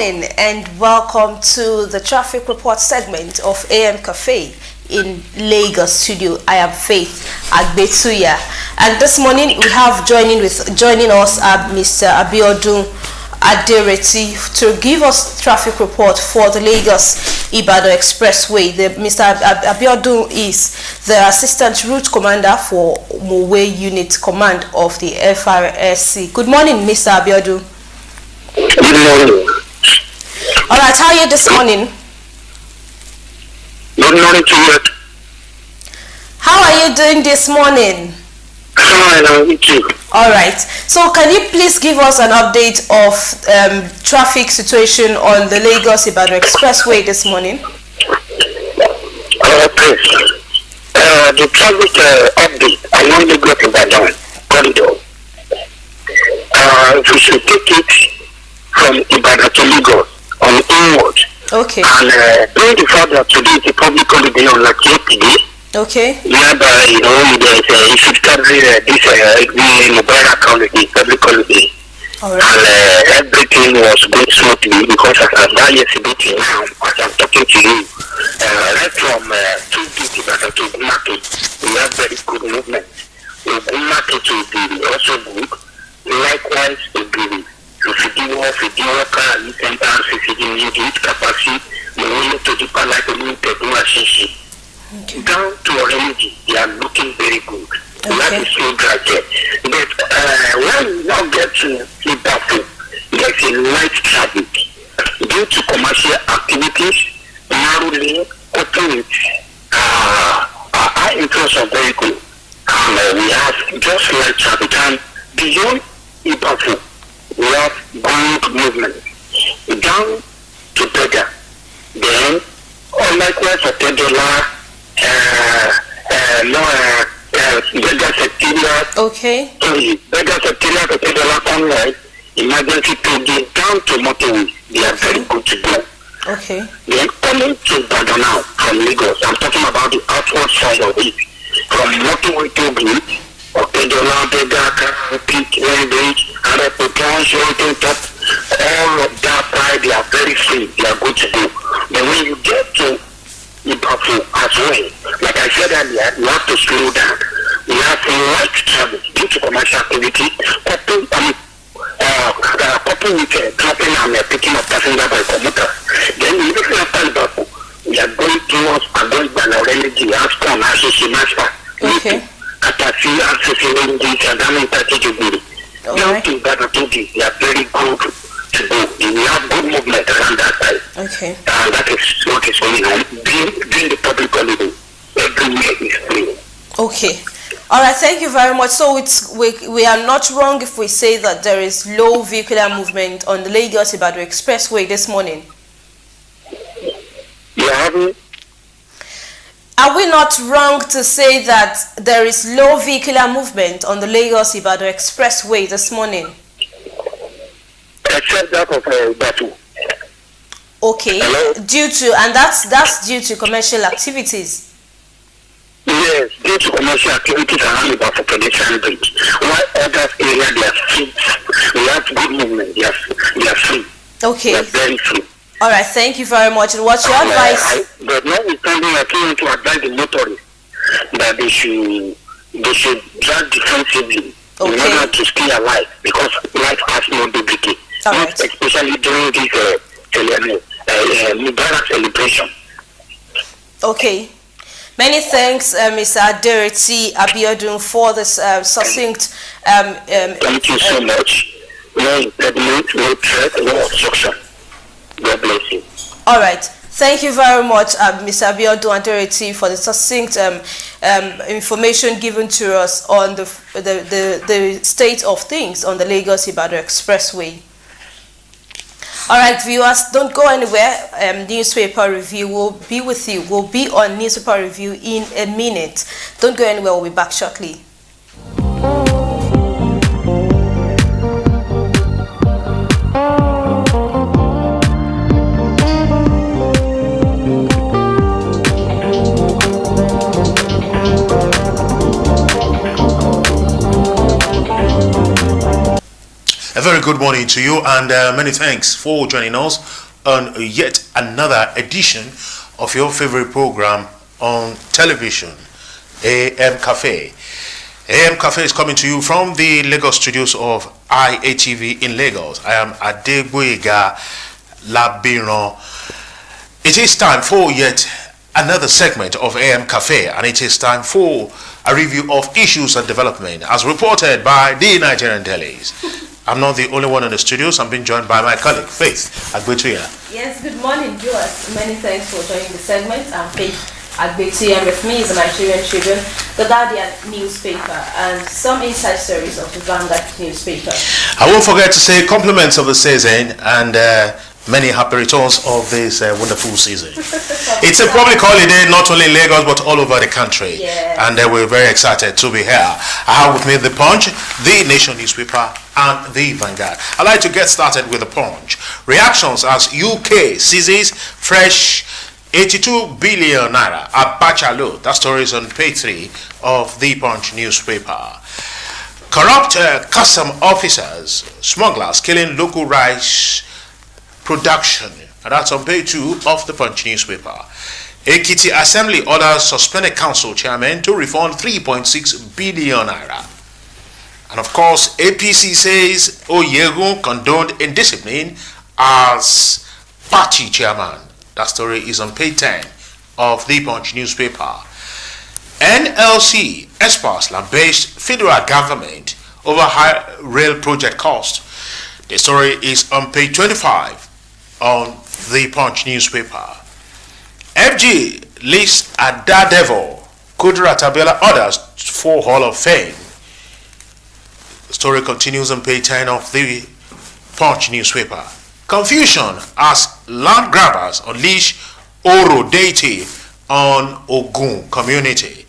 morning and welcome to the traffic report segment of AM Cafe in Lagos studio. I am Faith Agbetuya, and this morning we have joining us Mr. Abiodun Adereti to give us traffic report for the Lagos-Ibadan Expressway. Mr. Abiodun is the Assistant Route Commander for Mowe Unit Command of the FRSC. Good morning, Mr. Abiodun. Good morning. All right, how are you this morning? Good morning to you. How are you doing this morning? Fine, I'm with you. All right. So can you please give us an update of traffic situation on the Lagos-Ibadan Expressway this morning? Okay. The traffic update along Lagos-Ibadan corridor. We should take it from Ibadan to Lagos on inward. Okay. And during the fact that today is a public holiday on like yesterday. Okay. Whereby, there's you should carry this mobile account with the public holiday. All right. And everything was going smoothly because as that yesterday now, as I'm talking to you, right from 2 Ibadan to Ogunmato, we have very good movement. Ogunmato to be also good. Likewise, Fidiwo, Kali, Center, CCD, capacity, the way to the Palaka, down to Orange, they are looking very good. Okay. That is so gradual. But when we now get to Ibadan, there's a light traffic due to commercial activities, narrowly open with high influx of vehicle. And we have just light traffic. And beyond Ibadan, we have good movement down to Bega. Then, likewise for $10, Bega Secretariat. Okay. Bega Secretariat for $10 online. Emergency to get down to motorway. They are very good to go. Okay. Then coming to Ibadan now from Lagos, I'm talking about the outward side of it. From motorway to grid, $10, Bega, Peak, Bridge, and top, all of that side, they are very free. They are good to go. But when you get to Ibadan as well, like I said earlier, you have to slow down. We have light travel due to commercial activity, coupled with dropping and picking up passengers by commuter. Then immediately after Ibadan, we are going towards Agoiban or Energy, Ascon, Association Master. Okay. Atasi, Association, Sadam, Tati, down to Ibadan, they are very good to go. We have good movement around that side. Okay. And that is what is going on. Being the public holiday, everywhere is free. Okay. All right. Thank you very much. So we are not wrong if we say that there is low vehicular movement on the Lagos-Ibadan Expressway this morning. Are we not wrong to say that there is low vehicular movement on the Lagos-Ibadan Expressway this morning? Except that of Batu. Okay. Hello? That's due to commercial activities. Yes, due to commercial activities around about for pedestrian bridge. While other areas they are free. We have good movement. They are free. Okay. They are very free. All right. Thank you very much. And what's your advice? But notwithstanding, I want to advise the motorists that they should drive defensively in order to stay alive because life has no duplicate. Right. Especially during this Mubarak celebration. Okay. Many thanks, Mr. Adereti Abiodun, for this succinct. Thank you so much. No impediment, no threat, no obstruction. God bless you. All right. Thank you very much, Mr. Abiodun Adereti, for the succinct information given to us on the state of things on the Lagos-Ibadan Expressway. All right, viewers, don't go anywhere. Newspaper review will be with you. We'll be on newspaper review in a minute. Don't go anywhere. We'll be back shortly. A very good good morning to you, and many thanks for joining us on yet another edition of your favorite program on television, AM Cafe. AM Cafe is coming to you from the Lagos studios of IATV in Lagos. I am Adegboyega Labiron. It is time for yet another segment of AM Cafe, and it is time for a review of issues and development as reported by the Nigerian dailies. I'm not the only one in the studios. I'm being joined by my colleague, Faith Agbetuya. Yes, good morning, viewers. Many thanks for joining the segment. I'm Faith Agbetuya, and with me is the Nigerian Tribune, the Guardian newspaper, and some inside stories of the Vanguard newspaper. I won't forget to say compliments of the season and many happy returns of this wonderful season. It's a public holiday, not only in Lagos, but all over the country. Yes. And we're very excited to be here. I have with me the Punch, the Nation newspaper, and the Vanguard. I'd like to get started with the Punch. Reactions as UK seizes fresh 82 billion naira Abacha load. That story is on page 3 of the Punch newspaper. Corrupt custom officers, smugglers killing local rice production, and that's on page 2 of the Punch newspaper. Ekiti Assembly orders suspended council chairman to refund 3.6 billion naira. And of course, APC says Oyegun condoned indiscipline as party chairman. That story is on page 10 of the Punch newspaper. NLC experts lambast federal government over high rail project cost. The story is on page 25 on the Punch newspaper. FG lists a daredevil. Kudrat Abiola orders for Hall of Fame. The story continues on page 10 of the Punch newspaper. Confusion as land grabbers unleash Oro deity on Ogun community.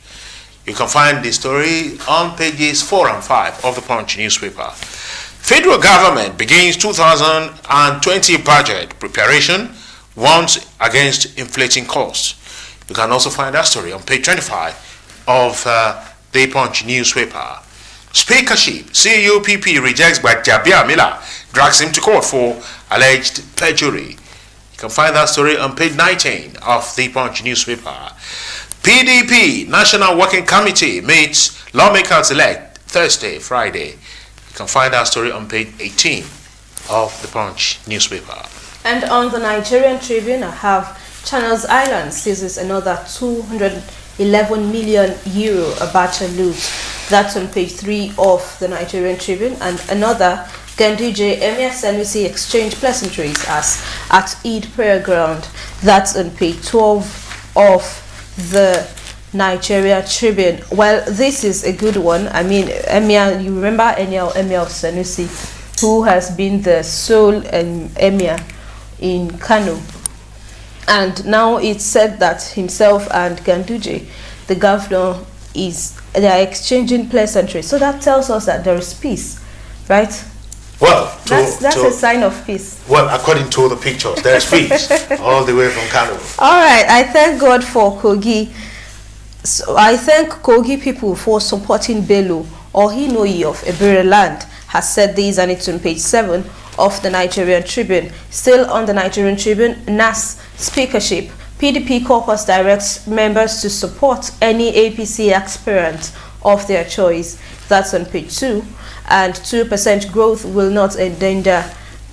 You can find the story on pages 4 and 5 of the Punch newspaper. Federal government begins 2020 budget preparation, warns against inflating costs. You can also find that story on page 25 of the Punch newspaper. Speakership, CUPP rejects by Jabia Miller, drags him to court for alleged perjury. You can find that story on page 19 of the Punch newspaper. PDP National Working Committee meets lawmakers elect Thursday, Friday. You can find that story on page 18 of the Punch newspaper. And on the Nigerian Tribune, I have Channels Island seizes another 211 million euro Abacha loot. That's on page 3 of the Nigerian Tribune. And another, Ganduje Emir Sanusi exchange pleasantries as at Eid prayer ground. That's on page 12 of the Nigeria Tribune. Well, this is a good one. I mean, Emir, you remember Emir Sanusi, who has been the sole Emir in Kano. And now it's said that himself and Ganduje, the governor, they are exchanging pleasantries. So that tells us that there is peace, right? Well, that's a sign of peace. Well, according to the pictures, there's peace all the way from Kano. All right, I thank God for Kogi. So I thank Kogi people for supporting Bello Ohinoyi of Ebere Land has said this, and it's on page 7 of the Nigerian Tribune. Still on the Nigerian Tribune, NAS speakership. PDP caucus directs members to support any APC aspirant of their choice. That's on page 2. And 2% growth will not engender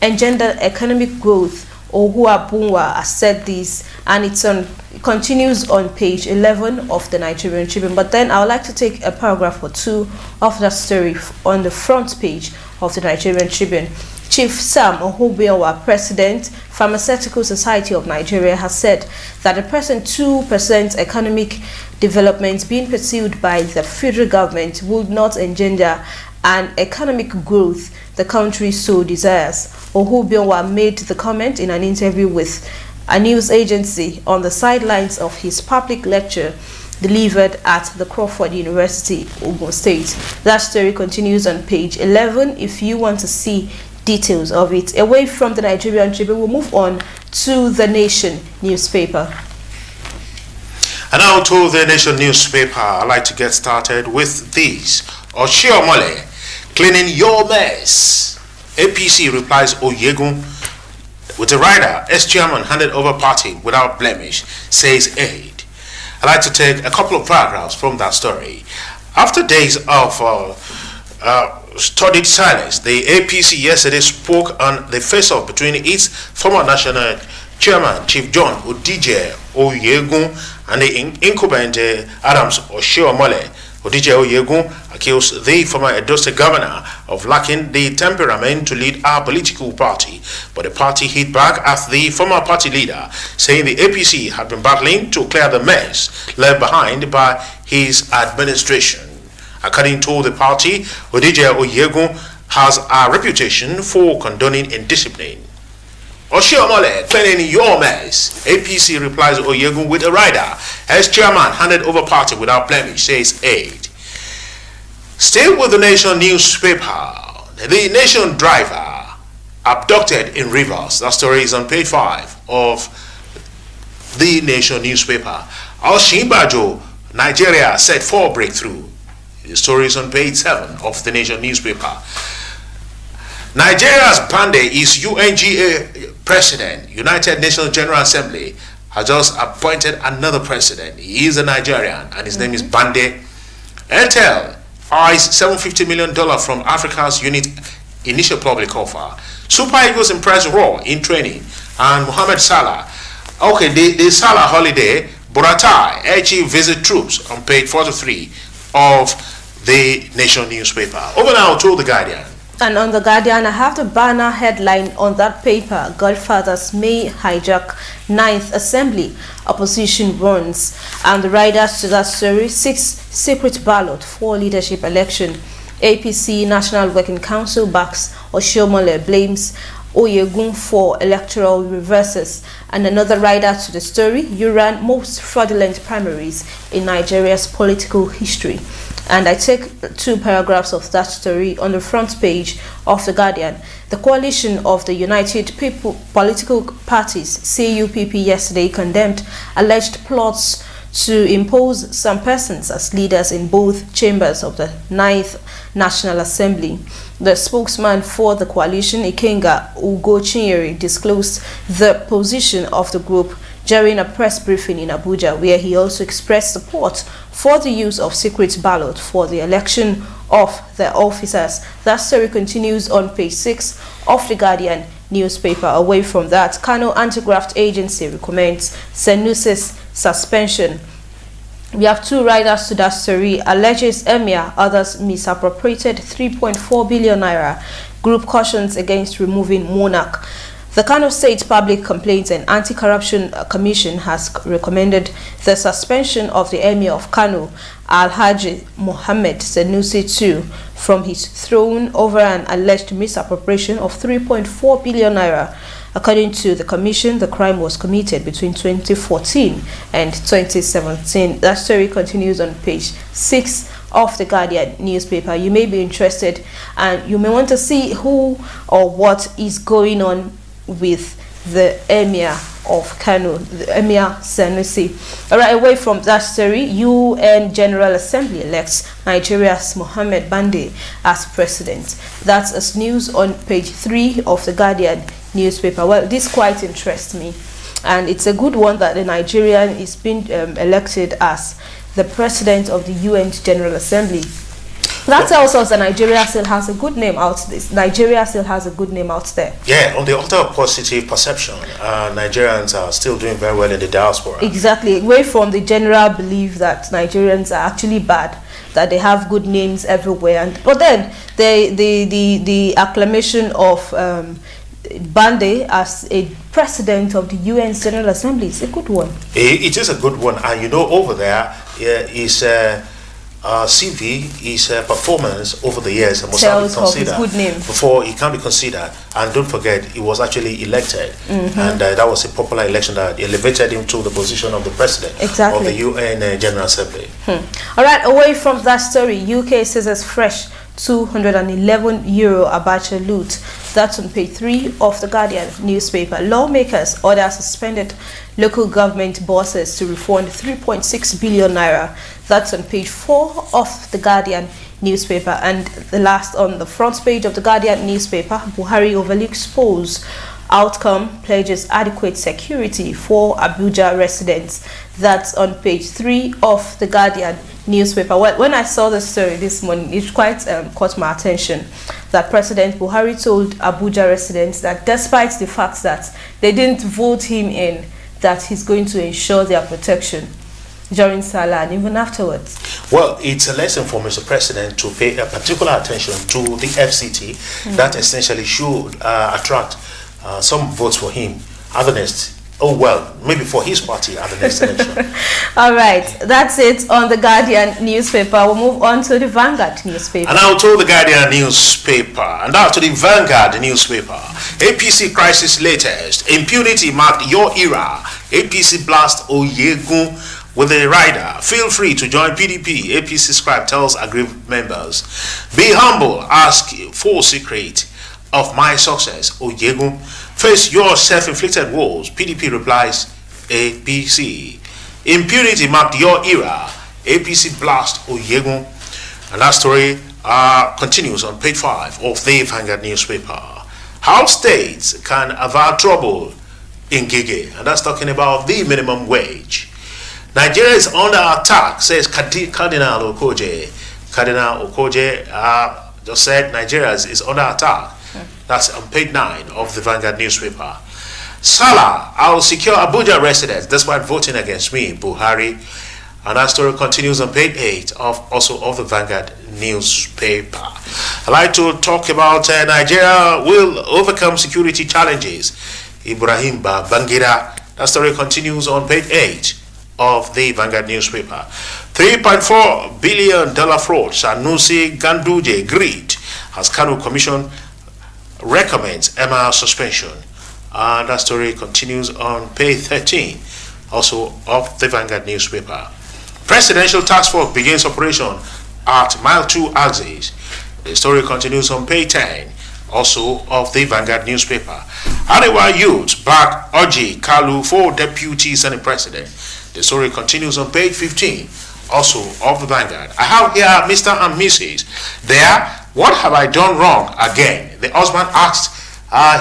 economic growth. Ohua Bunwa has said this, and it continues on page 11 of the Nigerian Tribune. But then I would like to take a paragraph or two of that story on the front page of the Nigerian Tribune. Chief Sam Ohubiowa, President, Pharmaceutical Society of Nigeria, has said that the present 2% economic development being pursued by the federal government would not engender an economic growth the country so desires. Ohubiowa made the comment in an interview with a news agency on the sidelines of his public lecture delivered at the Crawford University, Ogun State. That story continues on page 11 if you want to see details of it. Away from the Nigerian Tribune, we'll move on to the Nation newspaper. And now to the Nation newspaper, I'd like to get started with these. Oshiomole, cleaning your mess. APC replies Oyegun with a rider. S-chairman handed over party without blemish, says aide. I'd like to take a couple of paragraphs from that story. After days of studied silence, the APC yesterday spoke on the face-off between its former national chairman, Chief John Odije Oyegun, and the incumbent Adams Oshiomhole. Odije Oyegun accused the former Edo State governor of lacking the temperament to lead our political party, but the party hit back at the former party leader, saying the APC had been battling to clear the mess left behind by his administration. According to the party, Odije Oyegun has a reputation for condoning indiscipline. Oshiomhole claiming your mess. APC replies Oyegun with a rider. As chairman handed over party without blemish, says aide. Still with the Nation newspaper, the Nation driver abducted in Rivers. That story is on page 5 of the Nation newspaper. Osinbajo, Nigeria set for breakthrough. The story is on page 7 of the Nation newspaper. Nigeria's Bande is UNGA president. United Nations General Assembly has just appointed another president. He is a Nigerian and his name is Bande. Airtel eyes $750 million from Africa's unit initial public offer. Super Eagles impress Raw in training. And Mohamed Salah. Okay, the Salah holiday. Buratai, Echi visit troops on page 43 of the Nation newspaper. Over now to The Guardian. And on The Guardian, I have the banner headline on that paper: Godfathers may hijack 9th Assembly, opposition warns. And the riders to that story: 6 secret ballot for leadership election. APC National Working Council backs Oshiomhole, blames Oyegun for electoral reverses. And another rider to the story: you ran most fraudulent primaries in Nigeria's political history. And I take 2 paragraphs of that story on the front page of The Guardian. The coalition of the United People Political Parties, CUPP, yesterday condemned alleged plots to impose some persons as leaders in both chambers of the 9th National Assembly. The spokesman for the coalition, Ikenga Ugochinyere, disclosed the position of the group during a press briefing in Abuja, where he also expressed support for the use of secret ballot for the election of the officers. That story continues on page 6 of The Guardian newspaper. Away from that, Kano Anti-Graft Agency recommends Sanusi's suspension. We have 2 riders to that story: alleges Emir, others misappropriated 3.4 billion naira. Group cautions against removing monarch. The Kano State Public Complaints and Anti-Corruption Commission has recommended the suspension of the Emir of Kano, Alhaji Mohammed Sanusi II, from his throne over an alleged misappropriation of 3.4 billion naira. According to the commission, the crime was committed between 2014 and 2017. That story continues on page 6 of The Guardian newspaper. You may be interested and you may want to see who or what is going on with the Emir of Kano, the Emir Sanusi. Alright, away from that story, UN General Assembly elects Nigeria's Mohamed Bande as president. That's as news on page 3 of The Guardian newspaper. Well, this quite interests me, and it's a good one that the Nigerian is being elected as the president of the UN General Assembly. That tells us that Nigeria still has a good name out there. Nigeria still has a good name out there. Yeah, on the altar of positive perception, Nigerians are still doing very well in the diaspora. Exactly, away from the general belief that Nigerians are actually bad, that they have good names everywhere. But then the acclamation of Bande as a president of the UN General Assembly is a good one. It is a good one, and you know, over there is CV, his performance over the years must have been considered good name. Before he can be considered. And don't forget, he was actually elected, and that was a popular election that elevated him to the position of the president of the UN General Assembly. All right, away from that story, UK seizes fresh €211 Abacha loot. That's on page 3 of The Guardian newspaper. Lawmakers order suspended local government bosses to refund 3.6 billion naira. That's on page 4 of The Guardian newspaper. And the last on the front page of the Guardian newspaper, Buhari overlooks polls. Outcome pledges adequate security for Abuja residents. That's on page 3 of the Guardian newspaper. When I saw the story this morning, it quite caught my attention that President Buhari told Abuja residents that despite the fact that they didn't vote him in, that he's going to ensure their protection during Salah and even afterwards. Well, it's a lesson for Mr. President to pay a particular attention to the FCT that essentially should attract some votes for him. Maybe for his party at the next election. All right, that's it on the Guardian newspaper. We'll move on to the Vanguard newspaper. And now to the Guardian newspaper. And now to the Vanguard newspaper. APC crisis latest. Impunity marked your era. APC blast Oyegun with a rider. Feel free to join PDP. APC scribe tells aggrieved members. Be humble. Ask for secret of my success. Oyegun. Face your self-inflicted woes. PDP replies APC. Impunity marked your era. APC blast Oyegun. And that story continues on page 5 of the Vanguard newspaper. How states can avert trouble in Gege. And that's talking about the minimum wage. Nigeria is under attack, says Cardinal Okoje. Cardinal Okoje just said Nigeria is under attack. That's on page 9 of the Vanguard newspaper. Salah, I'll secure Abuja residents despite voting against me, Buhari. And that story continues on page 8 of the Vanguard newspaper. I'd like to talk about Nigeria will overcome security challenges. Ibrahim Babangida. That story continues on page 8 of the Vanguard newspaper. $3.4 billion fraud. Sanusi Ganduje agreed as Kanu Commission recommends Emma suspension. And that story continues on page 13 also of the Vanguard newspaper. Presidential task force begins operation at Mile 2 axis. The story continues on page 10 also of the Vanguard newspaper. Arewa youth back Oji Kalu for deputy senate president. The story continues on page 15 also of the Vanguard. I have here Mr. and Mrs. there. What have I done wrong again? The husband asked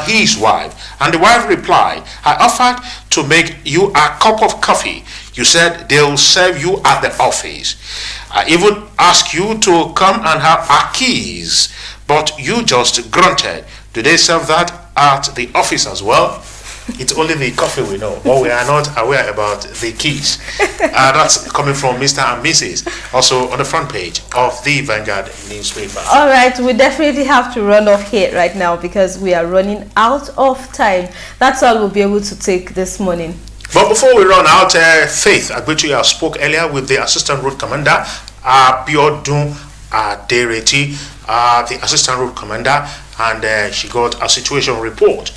his wife, and the wife replied, I offered to make you a cup of coffee. You said they'll serve you at the office. I even asked you to come and have our keys, but you just grunted. Do they serve that at the office as well? It's only the coffee we know, but we are not aware about the keys. That's coming from Mr. and Mrs. Also on the front page of the Vanguard newspaper. All right, we definitely have to run off here right now because we are running out of time. That's all we'll be able to take this morning. But before we run out, Faith Agbetuya spoke earlier with the Assistant Road Commander, Biodun Adereti, the Assistant Road Commander, and she got a situation report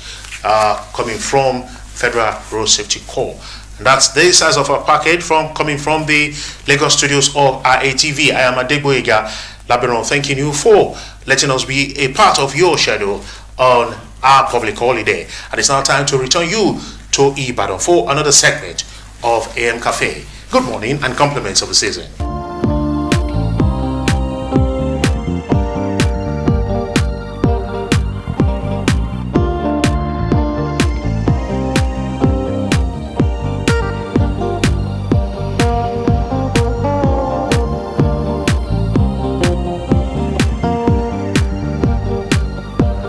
coming from Federal Road Safety Corps. And that's the size of our package coming from the Lagos studios of RATV. I am Adegboyega Laberon, thanking you for letting us be a part of your schedule on our public holiday. And it's now time to return you to Ibadan for another segment of AM Cafe. Good morning and compliments of the season.